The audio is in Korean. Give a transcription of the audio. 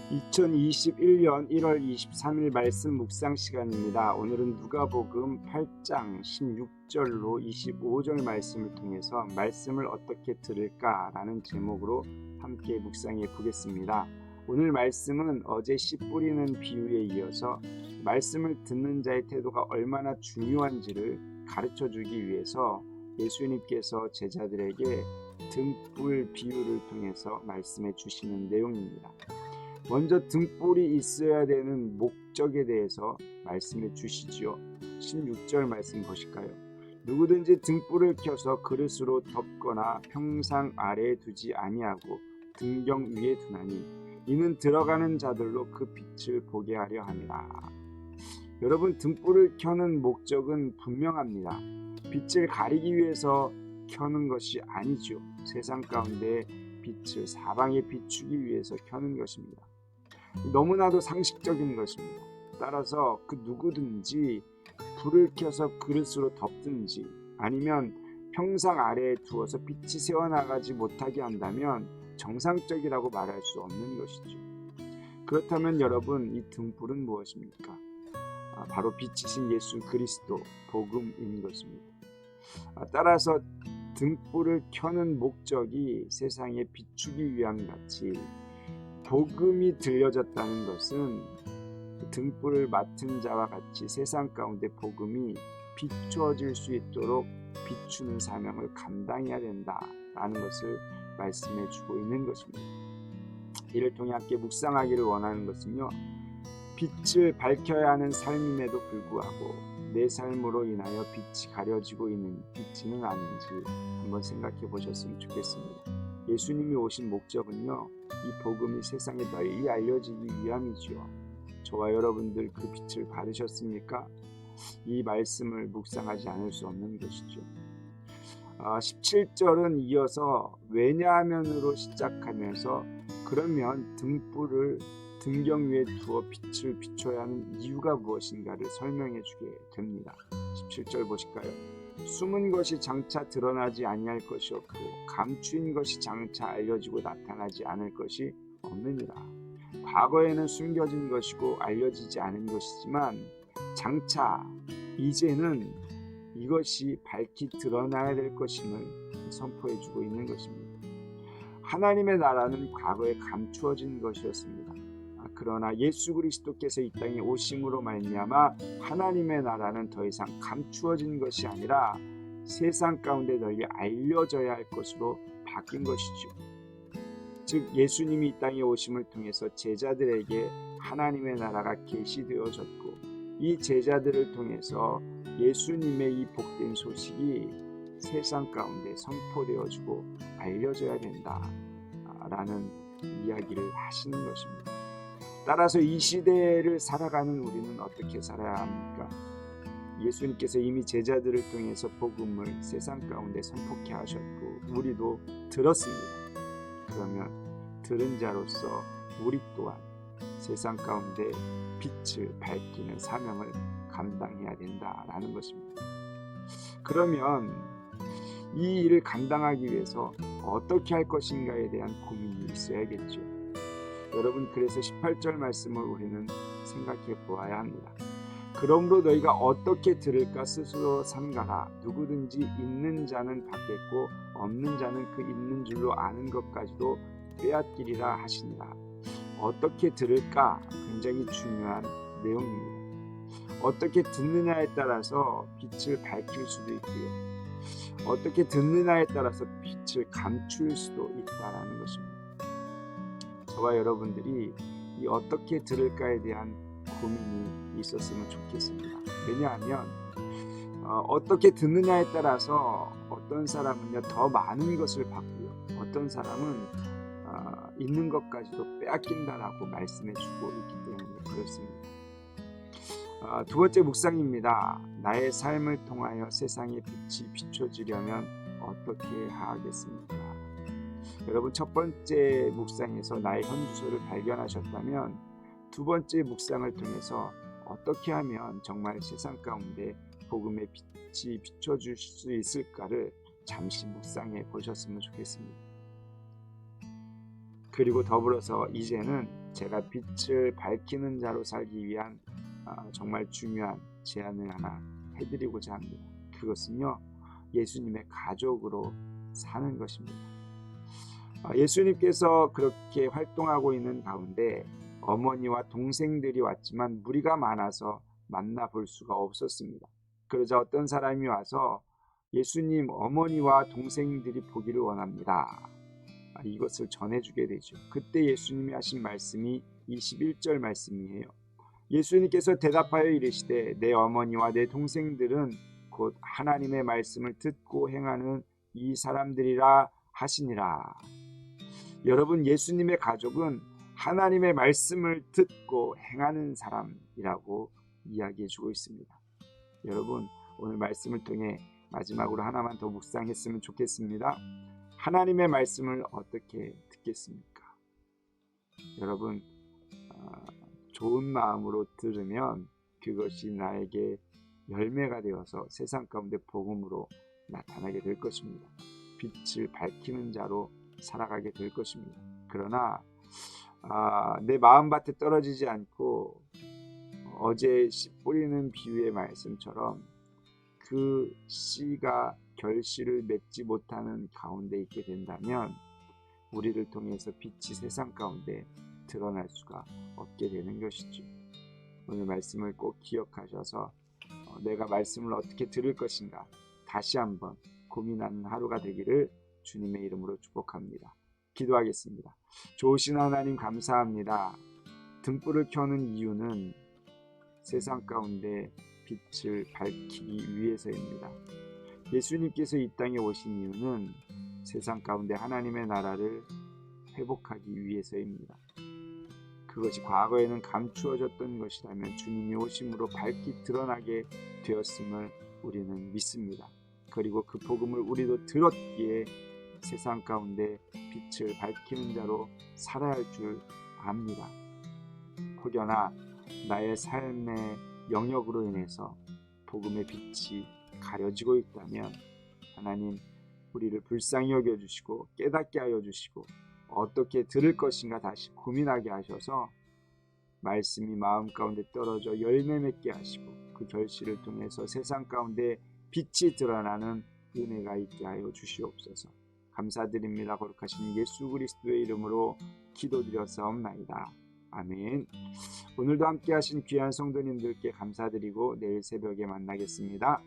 2021년 1월 23일 말씀 묵상 시간입니다. 오늘은 누가복음 8장 16절로 25절 말씀을 통해서 말씀을 어떻게 들을까라는 제목으로 함께 묵상해 보겠습니다. 오늘 말씀은 어제 씨 뿌리는 비유에 이어서 말씀을 듣는 자의 태도가 얼마나 중요한지를 가르쳐주기 위해서 예수님께서 제자들에게 등불 비유를 통해서 말씀해 주시는 내용입니다. 먼저 등불이 있어야 되는 목적에 대해서 말씀해 주시지요. 16절 말씀 보실까요? 누구든지 등불을 켜서 그릇으로 덮거나 평상 아래에 두지 아니하고 등경 위에 두나니 이는 들어가는 자들로 그 빛을 보게 하려 함이라. 여러분, 등불을 켜는 목적은 분명합니다. 빛을 가리기 위해서 켜는 것이 아니죠. 세상 가운데 빛을 사방에 비추기 위해서 켜는 것입니다. 너무나도 상식적인 것입니다. 따라서 그 누구든지 불을 켜서 그릇으로 덮든지 아니면 평상 아래에 두어서 빛이 새어나가지 못하게 한다면 정상적이라고 말할 수 없는 것이죠. 그렇다면 여러분, 이 등불은 무엇입니까? 바로 빛이신 예수 그리스도 복음인 것입니다. 따라서 등불을 켜는 목적이 세상에 비추기 위함 같이 복음이 들려졌다는 것은 등불을 맡은 자와 같이 세상 가운데 복음이 비추어질 수 있도록 비추는 사명을 감당해야 된다라는 것을 말씀해 주고 있는 것입니다. 이를 통해 함께 묵상하기를 원하는 것은요, 빛을 밝혀야 하는 삶임에도 불구하고 내 삶으로 인하여 빛이 가려지고 있지는 않은지 한번 생각해 보셨으면 좋겠습니다. 예수님이 오신 목적은요, 이 복음이 세상에 널리 알려지기 위함이죠. 저와 여러분들 그 빛을 받으셨습니까? 이 말씀을 묵상하지 않을 수 없는 것이죠. 17절은 이어서 왜냐하면으로 시작하면서 그러면 등불을 등경 위에 두어 빛을 비춰야 하는 이유가 무엇인가를 설명해 주게 됩니다. 17절 보실까요? 숨은 것이 장차 드러나지 아니할 것이 없고 감추인 것이 장차 알려지고 나타나지 않을 것이 없느니라. 과거에는 숨겨진 것이고 알려지지 않은 것이지만 장차 이제는 이것이 밝히 드러나야 될 것임을 선포해 주고 있는 것입니다. 하나님의 나라는 과거에 감추어진 것이었습니다. 그러나 예수 그리스도께서 이 땅에 오심으로 말미암아 하나님의 나라는 더 이상 감추어진 것이 아니라 세상 가운데 널리 알려져야 할 것으로 바뀐 것이죠. 즉 예수님이 이 땅에 오심을 통해서 제자들에게 하나님의 나라가 계시되어졌고 이 제자들을 통해서 예수님의 이 복된 소식이 세상 가운데 선포되어지고 알려져야 된다라는 이야기를 하시는 것입니다. 따라서 이 시대를 살아가는 우리는 어떻게 살아야 합니까? 예수님께서 이미 제자들을 통해서 복음을 세상 가운데 선포케 하셨고 우리도 들었습니다. 그러면 들은 자로서 우리 또한 세상 가운데 빛을 밝히는 사명을 감당해야 된다라는 것입니다. 그러면 이 일을 감당하기 위해서 어떻게 할 것인가에 대한 고민이 있어야겠죠. 여러분, 그래서 18절 말씀을 우리는 생각해 보아야 합니다. 그러므로 너희가 어떻게 들을까 스스로 삼가라. 누구든지 있는 자는 받겠고 없는 자는 그 있는 줄로 아는 것까지도 빼앗기리라 하시니라. 어떻게 들을까? 굉장히 중요한 내용입니다. 어떻게 듣느냐에 따라서 빛을 밝힐 수도 있고요. 어떻게 듣느냐에 따라서 빛을 감출 수도 있다는 것입니다. 저와 여러분들이 이 어떻게 들을까에 대한 고민이 있었으면 좋겠습니다. 왜냐하면 어떻게 듣느냐에 따라서 어떤 사람은요 더 많은 것을 받고요, 어떤 사람은 있는 것까지도 빼앗긴다라고 말씀해주고 있기 때문에 그렇습니다. 두 번째 묵상입니다. 나의 삶을 통하여 세상의 빛이 비춰지려면 어떻게 하겠습니까? 여러분, 첫 번째 묵상에서 나의 현주소를 발견하셨다면 두 번째 묵상을 통해서 어떻게 하면 정말 세상 가운데 복음의 빛이 비춰줄 수 있을까를 잠시 묵상해 보셨으면 좋겠습니다. 그리고 더불어서 이제는 제가 빛을 밝히는 자로 살기 위한 정말 중요한 제안을 하나 해드리고자 합니다. 그것은요, 예수님의 가족으로 사는 것입니다. 예수님께서 그렇게 활동하고 있는 가운데 어머니와 동생들이 왔지만 무리가 많아서 만나볼 수가 없었습니다. 그러자 어떤 사람이 와서 예수님, 어머니와 동생들이 보기를 원합니다. 이것을 전해주게 되죠. 그때 예수님이 하신 말씀이 21절 말씀이에요. 예수님께서 대답하여 이르시되 내 어머니와 내 동생들은 곧 하나님의 말씀을 듣고 행하는 이 사람들이라 하시니라. 여러분, 예수님의 가족은 하나님의 말씀을 듣고 행하는 사람이라고 이야기해주고 있습니다. 여러분, 오늘 말씀을 통해 마지막으로 하나만 더 묵상했으면 좋겠습니다. 하나님의 말씀을 어떻게 듣겠습니까? 여러분, 좋은 마음으로 들으면 그것이 나에게 열매가 되어서 세상 가운데 복음으로 나타나게 될 것입니다. 빛을 밝히는 자로 살아가게 될 것입니다. 그러나 내 마음밭에 떨어지지 않고 어제 씨 뿌리는 비유의 말씀처럼 그 씨가 결실을 맺지 못하는 가운데 있게 된다면 우리를 통해서 빛이 세상 가운데 드러날 수가 없게 되는 것이죠. 오늘 말씀을 꼭 기억하셔서 내가 말씀을 어떻게 들을 것인가 다시 한번 고민하는 하루가 되기를 주님의 이름으로 축복합니다. 기도하겠습니다. 좋으신 하나님 감사합니다. 등불을 켜는 이유는 세상 가운데 빛을 밝히기 위해서입니다. 예수님께서 이 땅에 오신 이유는 세상 가운데 하나님의 나라를 회복하기 위해서입니다. 그것이 과거에는 감추어졌던 것이라면 주님이 오심으로 밝히 드러나게 되었음을 우리는 믿습니다. 그리고 그 복음을 우리도 들었기에 세상 가운데 빛을 밝히는 자로 살아야 할 줄 압니다. 혹여나 나의 삶의 영역으로 인해서 복음의 빛이 가려지고 있다면 하나님, 우리를 불쌍히 여겨주시고 깨닫게 하여 주시고 어떻게 들을 것인가 다시 고민하게 하셔서 말씀이 마음 가운데 떨어져 열매 맺게 하시고 그 결실을 통해서 세상 가운데 빛이 드러나는 은혜가 있게 하여 주시옵소서. 감사드립니다. 거룩하신 예수 그리스도의 이름으로 기도드렸사옵나이다. 아멘. 오늘도 함께 하신 귀한 성도님들께 감사드리고 내일 새벽에 만나겠습니다.